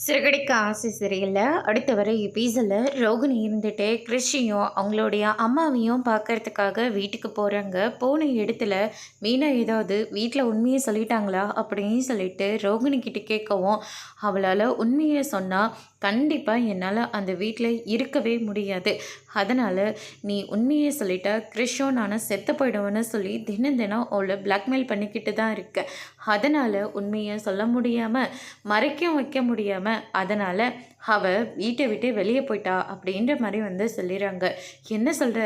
சிறகடிக்க ஆசை சீரியலில் அடுத்த வர எபிசோடில் ரோகிணி இருந்துட்டு கிறிஷையும் அவங்களுடைய அம்மாவையும் பார்க்கறதுக்காக வீட்டுக்கு போகிறாங்க. போன இடத்துல மீனா ஏதாவது வீட்டில் உண்மையை சொல்லிட்டாங்களா அப்படின்னு சொல்லிட்டு ரோகிணி கிட்ட கேட்கவும், அவளால் உண்மையை சொன்னால் கண்டிப்பாக என்னால் அந்த வீட்டில் இருக்கவே முடியாது. அதனால் நீ உண்மையை சொல்லிட்டா கிறிஷும் நானும் செத்து போயிடுவேன்னு சொல்லி தினம் தினம் அவளை பிளாக்மெயில் பண்ணிக்கிட்டு தான் இருக்கேன். அதனால் உண்மையை சொல்ல முடியாமல் மறைக்கவும் வைக்க முடியாமல் அதனால் அவள் வீட்டை விட்டு வெளியே போயிட்டா அப்படின்ற மாதிரி சொல்லிடுறாங்க. என்ன சொல்கிற?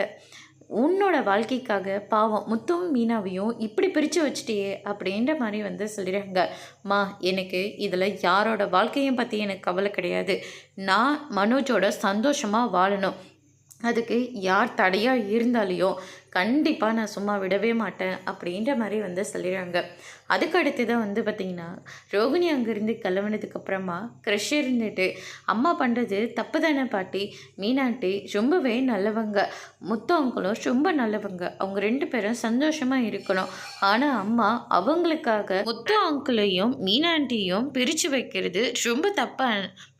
உன்னோட வாழ்க்கைக்காக பாவம் முத்துவும் மீனாவையும் இப்படி பிரித்து வச்சிட்டியே அப்படின்ற மாதிரி சொல்லிடுறாங்க. மா, எனக்கு இதில் யாரோட வாழ்க்கையும் பற்றி எனக்கு கவலை கிடையாது. நான் மனோஜோட சந்தோஷமாக வாழணும். அதுக்கு யார் தடையாக இருந்தாலையோ கண்டிப்பாக நான் சும்மா விடவே மாட்டேன் அப்படின்ற மாதிரி சொல்லிடுறாங்க. அதுக்கு அடுத்து தான் பார்த்திங்கன்னா ரோகிணி அங்கேருந்து கிளம்புனதுக்கப்புறமா க்ரஷ் இருந்துட்டு, அம்மா பண்ணுறது தப்பு தானே பாட்டி, மீனாண்டி ரொம்பவே நல்லவங்க, முத்து அங்கிளும் ரொம்ப நல்லவங்க, அவங்க 2 பேரும் சந்தோஷமாக இருக்கணும். ஆனால் அம்மா அவங்களுக்காக முத்து அங்கிளையும் மீனாண்டியும் பிரித்து வைக்கிறது ரொம்ப தப்பா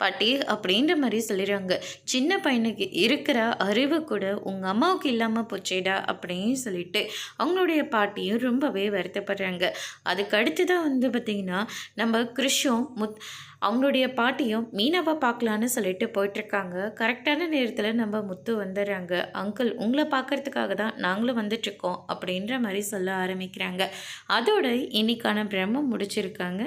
பாட்டி அப்படின்ற மாதிரி சொல்லிடுறாங்க. சின்ன பையனுக்கு இருக்கிற அறிவு கூட உங்கள் அம்மாவுக்கு இல்லாமல் போச்சேடா அப்படின்னு சொல்லிட்டு அவங்களுடைய பாட்டியும் ரொம்பவே வருத்தப்படுறாங்க. அதுக்கு அடுத்து தான் பார்த்திங்கன்னா நம்ம கிறிஷும் அவங்களுடைய பாட்டியும் மீனாவை பார்க்கலான்னு சொல்லிட்டு போயிட்டுருக்காங்க. கரெக்டான நேரத்தில் நம்ம முத்து வந்துடுறாங்க. அங்கிள், உங்களை பார்க்கறதுக்காக தான் நாங்களும் வந்துட்டுருக்கோம் அப்படின்ற மாதிரி சொல்ல ஆரம்பிக்கிறாங்க. அதோட இன்னைக்கான பிரம்மம் முடிச்சிருக்காங்க.